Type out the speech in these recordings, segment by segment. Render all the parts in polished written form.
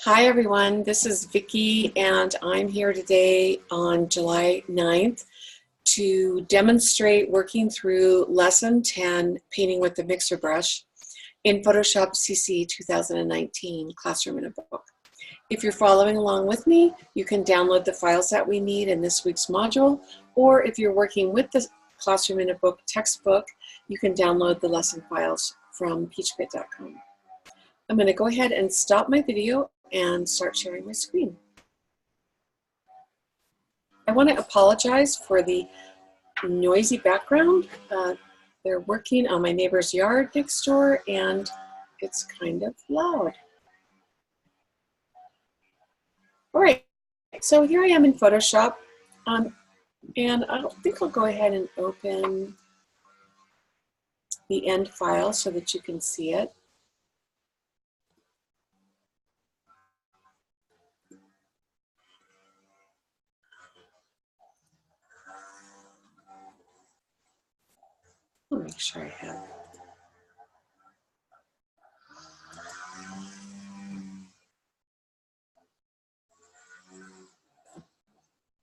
Hi everyone, this is Vicki and I'm here today on July 9th to demonstrate working through Lesson 10, Painting with the Mixer Brush in Photoshop CC 2019 Classroom in a Book. If you're following along with me, you can download the files that we need in this week's module, or if you're working with the Classroom in a Book textbook, you can download the lesson files from peachpit.com. I'm going to go ahead and stop my video and start sharing my screen. I want to apologize for the noisy background. They're working on my neighbor's yard next door and it's kind of loud. All right, so here I am in Photoshop and I think I'll go ahead and open the end file so that you can see it. I'll make sure I have it.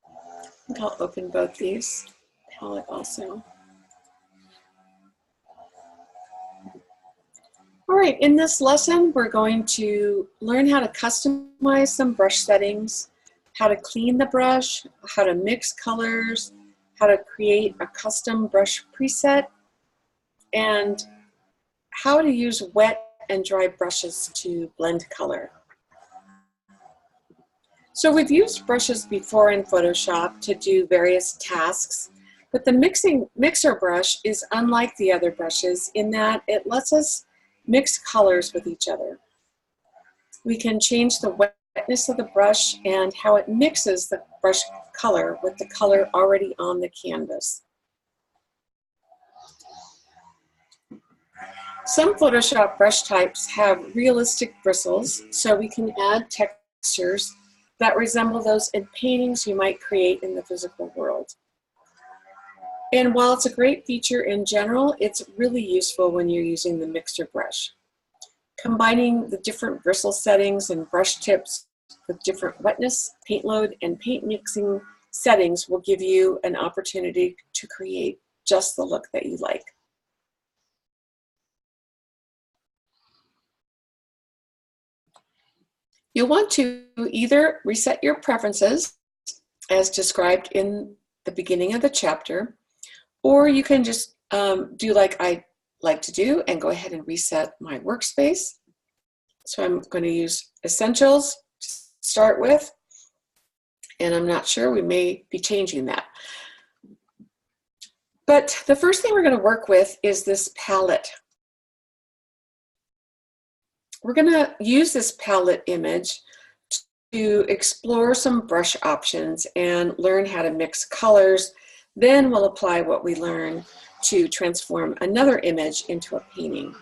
I think I'll open both these, palette also. All right, in this lesson, we're going to learn how to customize some brush settings, how to clean the brush, how to mix colors, how to create a custom brush preset, and how to use wet and dry brushes to blend color. So we've used brushes before in Photoshop to do various tasks, but the mixer brush is unlike the other brushes in that it lets us mix colors with each other. We can change the wetness of the brush and how it mixes the brush color with the color already on the canvas. Some Photoshop brush types have realistic bristles, so we can add textures that resemble those in paintings you might create in the physical world. And while it's a great feature in general, it's really useful when you're using the mixer brush. Combining the different bristle settings and brush tips with different wetness, paint load, and paint mixing settings will give you an opportunity to create just the look that you like. You'll want to either reset your preferences as described in the beginning of the chapter, or you can just do like I like to do and go ahead and reset my workspace. So I'm going to use Essentials to start with, and I'm not sure, we may be changing that. But the first thing we're going to work with is this palette. We're going to use this palette image to explore some brush options and learn how to mix colors. Then we'll apply what we learn to transform another image into a painting.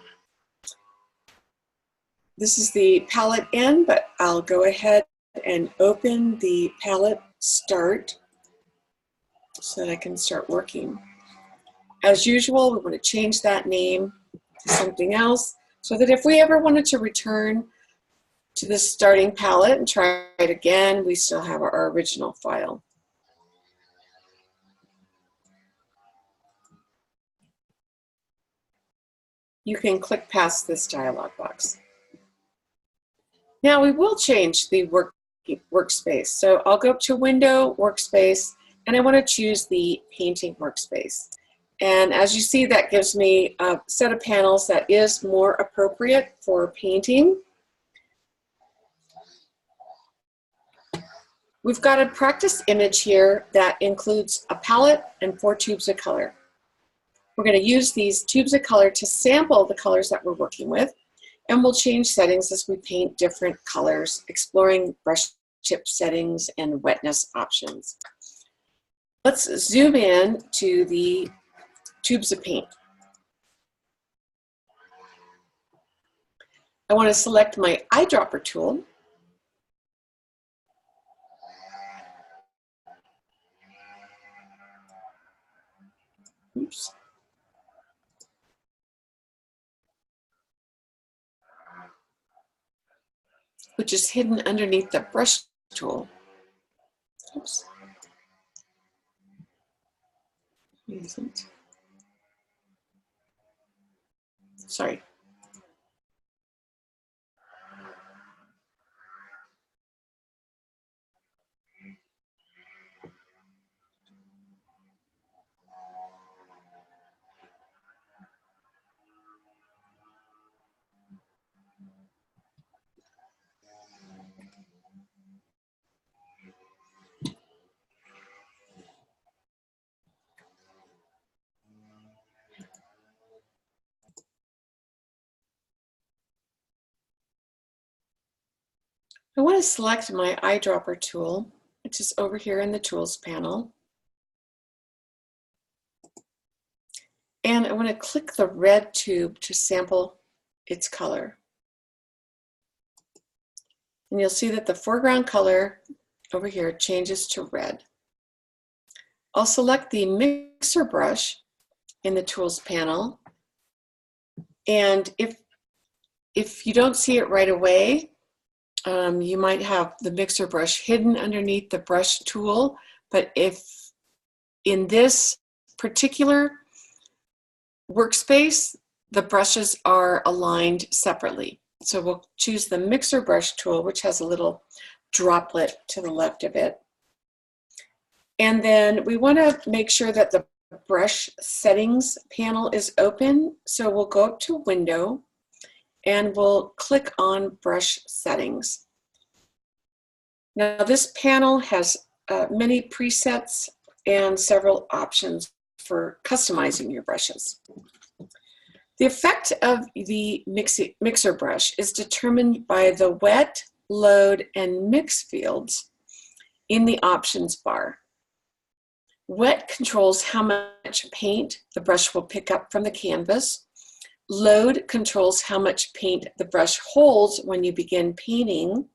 This is the palette end, but I'll go ahead and open the palette start so that I can start working. As usual, we want to change that name to something else so that if we ever wanted to return to the starting palette and try it again, we still have our original file. You can click past this dialog box. Now we will change the workspace. So I'll go up to Window, Workspace, and I want to choose the Painting workspace. And as you see, that gives me a set of panels that is more appropriate for painting. We've got a practice image here that includes a palette and 4 tubes of color. We're going to use these tubes of color to sample the colors that we're working with, and we'll change settings as we paint different colors, exploring brush tip settings and wetness options. Let's zoom in to the tubes of paint. I want to select my eyedropper tool. Oops. which is hidden underneath the brush tool. Oops. Isn't. Sorry. I want to select my eyedropper tool, which is over here in the Tools panel. And I want to click the red tube to sample its color. And you'll see that the foreground color over here changes to red. I'll select the mixer brush in the Tools panel. And if you don't see it right away, you might have the mixer brush hidden underneath the brush tool, but if in this particular workspace, the brushes are aligned separately. So we'll choose the mixer brush tool, which has a little droplet to the left of it. And then we want to make sure that the brush settings panel is open. So we'll go up to Window, and we'll click on Brush Settings. Now this panel has many presets and several options for customizing your brushes. The effect of the mixer brush is determined by the wet, load, and mix fields in the options bar. Wet controls how much paint the brush will pick up from the canvas. Load controls how much paint the brush holds when you begin painting.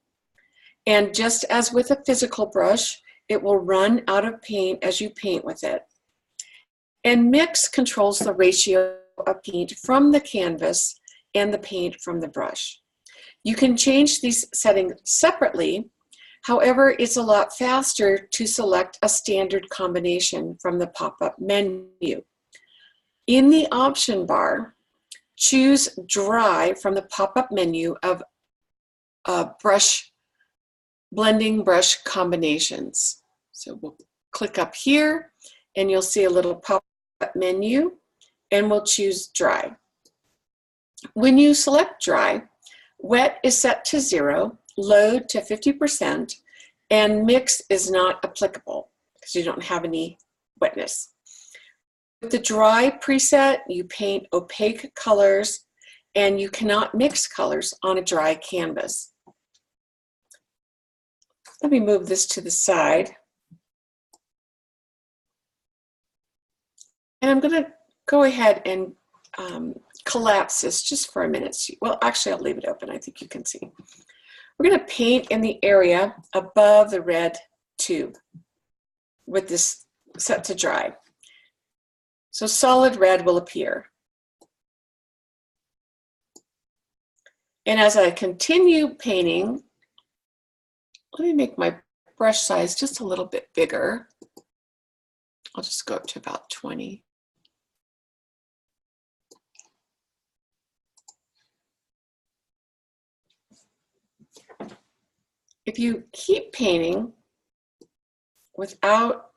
And just as with a physical brush, it will run out of paint as you paint with it. And mix controls the ratio of paint from the canvas and the paint from the brush. You can change these settings separately. However, it's a lot faster to select a standard combination from the pop-up menu. In the option bar, choose Dry from the pop-up menu of blending brush combinations. So we'll click up here and you'll see a little pop-up menu, and we'll choose Dry. When you select Dry, Wet is set to 0, Load to 50%, and Mix is not applicable because you don't have any wetness. With the Dry preset, you paint opaque colors and you cannot mix colors on a dry canvas. Let me move this to the side. And I'm going to go ahead and collapse this just for a minute. Well, actually, I'll leave it open. I think you can see. We're going to paint in the area above the red tube with this set to dry. So solid red will appear. And as I continue painting, let me make my brush size just a little bit bigger. I'll just go up to about 20. If you keep painting without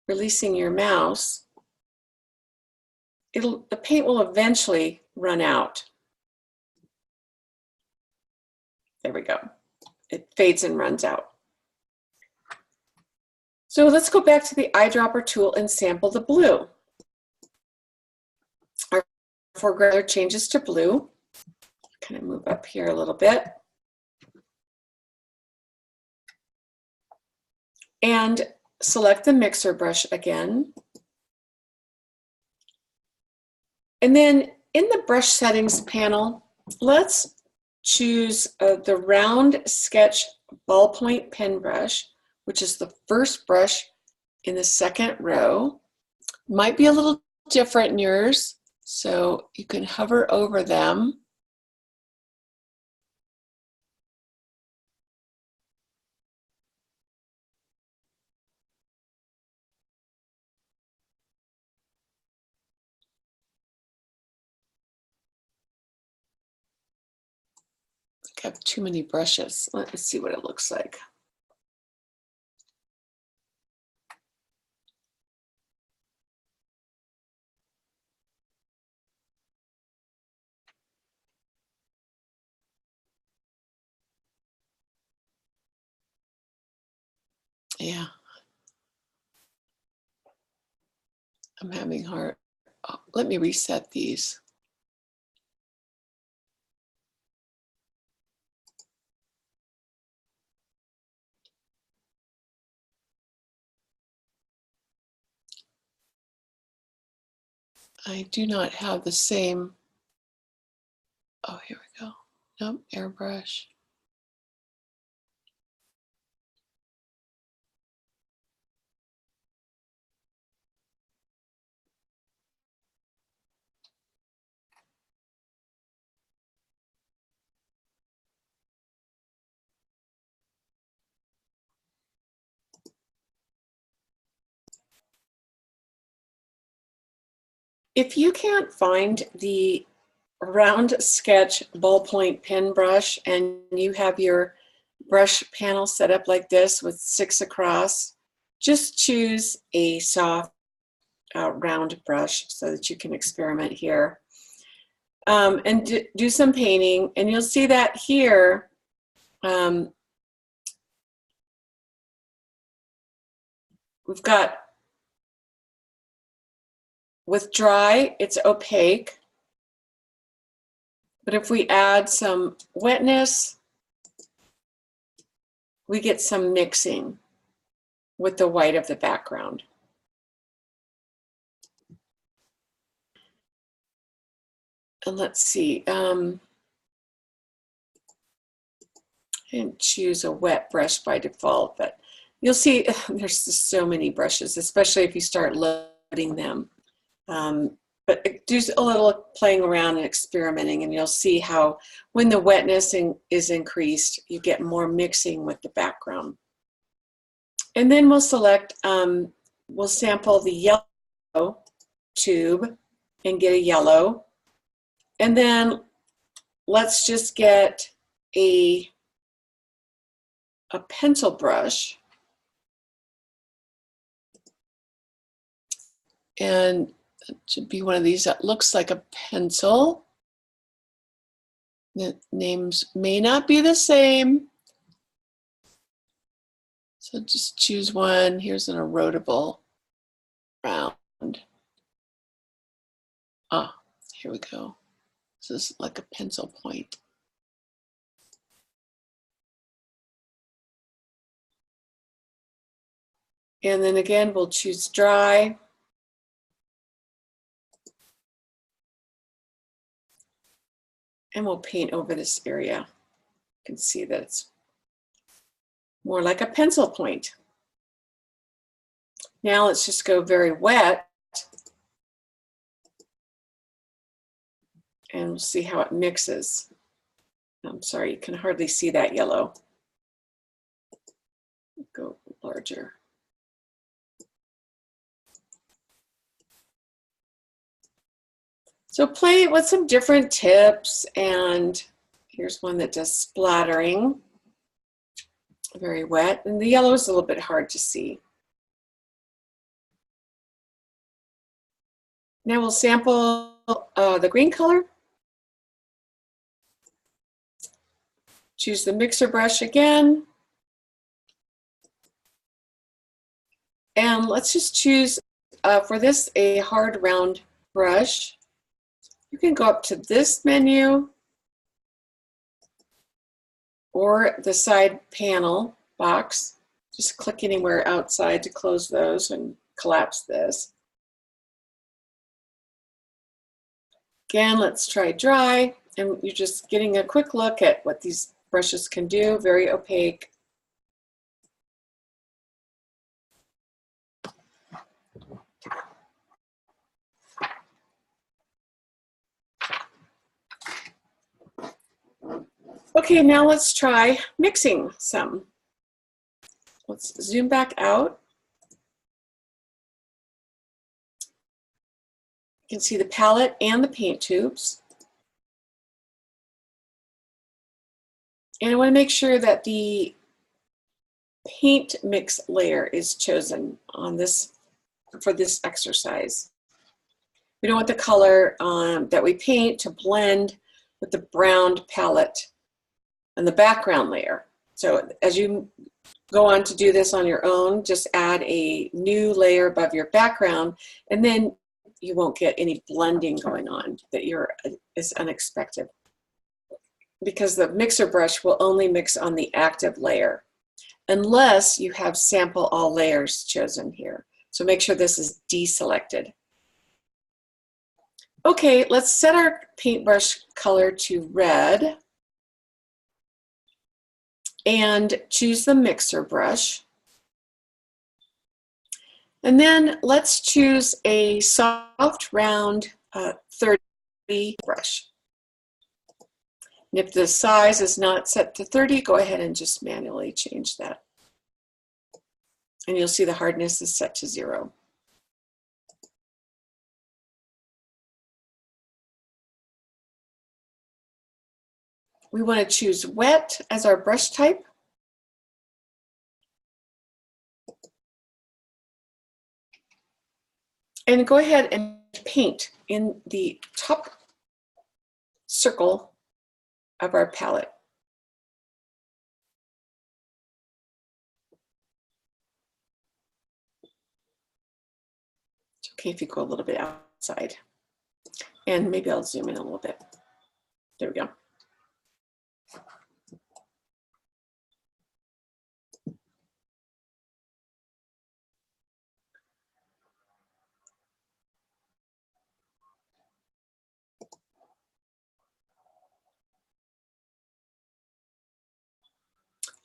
releasing your mouse, the paint will eventually run out. There we go. It fades and runs out. So let's go back to the eyedropper tool and sample the blue. Our foreground changes to blue. Kind of move up here a little bit. And select the mixer brush again. And then in the brush settings panel, let's choose the round sketch ballpoint pen brush, which is the first brush in the second row. Might be a little different in yours, so you can hover over them. I have too many brushes. Let's see what it looks like. Yeah, I'm having hard. Oh, let me reset these. I do not have the same. Oh, here we go. Nope, airbrush. If you can't find the round sketch ballpoint pen brush and you have your brush panel set up like this with 6 across, just choose a soft round brush so that you can experiment here. And do some painting, and you'll see that here we've got, with dry, it's opaque, but if we add some wetness, we get some mixing with the white of the background. And let's see, and choose a wet brush by default, but you'll see there's just so many brushes, especially if you start loading them. But do a little playing around and experimenting, and you'll see how when the wetness is increased, you get more mixing with the background. And then we'll select, we'll sample the yellow tube and get a yellow. And then let's just get a pencil brush. And it should be one of these that looks like a pencil. The names may not be the same. So just choose one. Here's an erodible round. Ah, here we go. This is like a pencil point. And then again, we'll choose dry. And we'll paint over this area. You can see that it's more like a pencil point. Now let's just go very wet. And we'll see how it mixes. I'm sorry, you can hardly see that yellow. Go larger. So play it with some different tips, and here's one that does splattering. Very wet, and the yellow is a little bit hard to see. Now we'll sample the green color. Choose the mixer brush again. And let's just choose, for this, a hard round brush. You can go up to this menu or the side panel box. Just click anywhere outside to close those and collapse this. Again, let's try dry, and you're just getting a quick look at what these brushes can do. Very opaque. Okay, now let's try mixing some. Let's zoom back out. You can see the palette and the paint tubes. And I want to make sure that the paint mix layer is chosen on this for this exercise. We don't want the color that we paint to blend with the browned palette and the background layer. So as you go on to do this on your own, just add a new layer above your background, and then you won't get any blending going on that is unexpected, because the mixer brush will only mix on the active layer unless you have sample all layers chosen here. So make sure this is deselected. Okay, let's set our paintbrush color to red and choose the mixer brush. And then let's choose a soft, round 30 brush. And if the size is not set to 30, go ahead and just manually change that. And you'll see the hardness is set to 0. We want to choose wet as our brush type. And go ahead and paint in the top circle of our palette. It's okay if you go a little bit outside. And maybe I'll zoom in a little bit. There we go.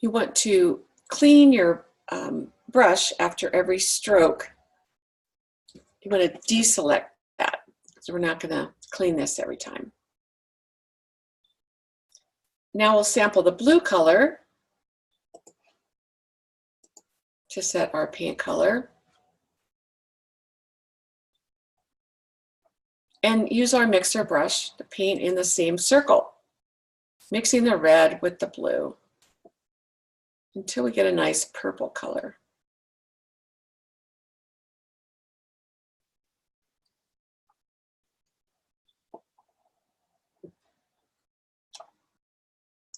You want to clean your brush after every stroke. You want to deselect that, so we're not going to clean this every time. Now we'll sample the blue color to set our paint color. And use our mixer brush to paint in the same circle, mixing the red with the blue until we get a nice purple color.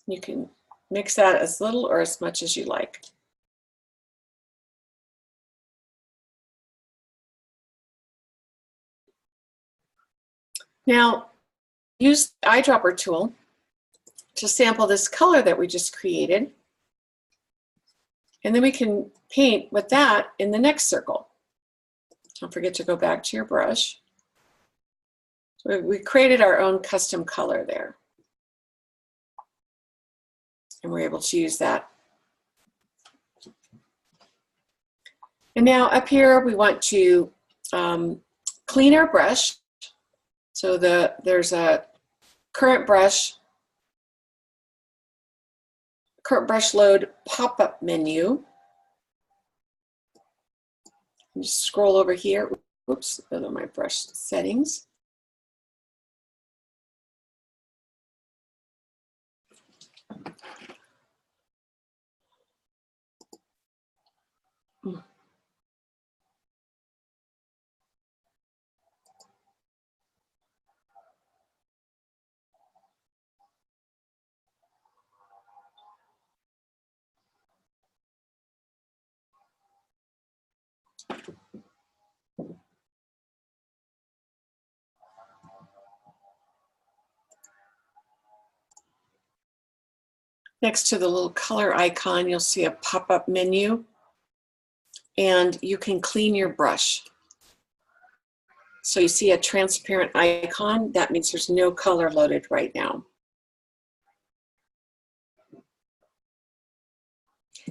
You can mix that as little or as much as you like. Now, use the eyedropper tool to sample this color that we just created. And then we can paint with that in the next circle. Don't forget to go back to your brush. So we created our own custom color there. And we're able to use that. And now up here, we want to clean our brush. So there's a current brush load pop-up menu. Just scroll over here. Oops, those are my brush settings. Next to the little color icon, you'll see a pop-up menu, and you can clean your brush. So you see a transparent icon, that means there's no color loaded right now.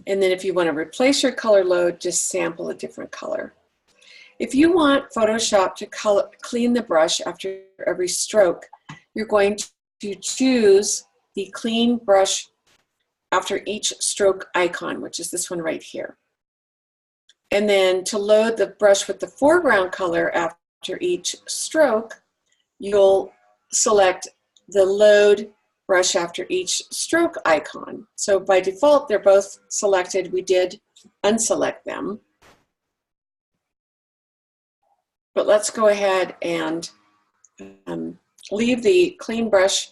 And then if you want to replace your color load, just sample a different color. If you want Photoshop to clean the brush after every stroke, you're going to choose the clean brush after each stroke icon, which is this one right here. And then to load the brush with the foreground color after each stroke, you'll select the load brush after each stroke icon. So by default, they're both selected. We did unselect them. But let's go ahead and leave the clean brush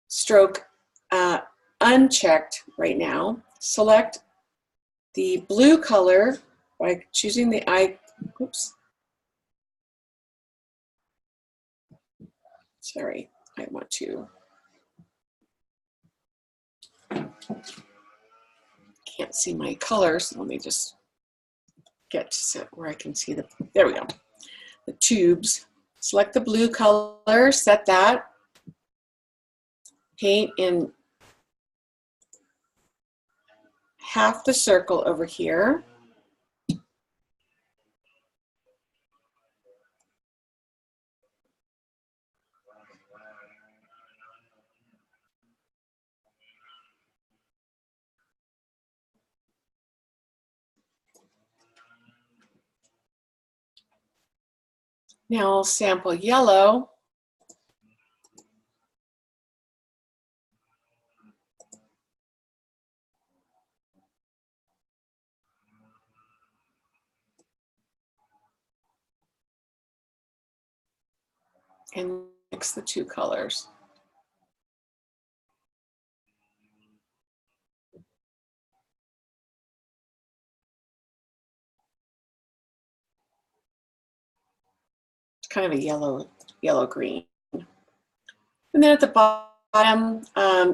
stroke unchecked right now. Select the blue color by choosing the oops. Sorry, I want to. Can't see my colors. Let me just get to where I can see the, there we go. The tubes. Select the blue color, set that. Paint in half the circle over here. Now I'll sample yellow. And mix the two colors. It's kind of a yellow green. And then at the bottom,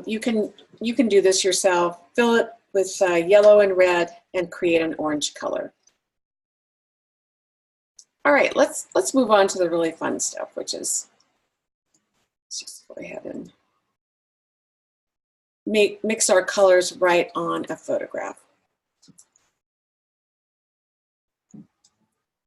you can do this yourself. Fill it with yellow and red and create an orange color. All right, let's move on to the really fun stuff, which is, let's just go ahead and mix our colors right on a photograph.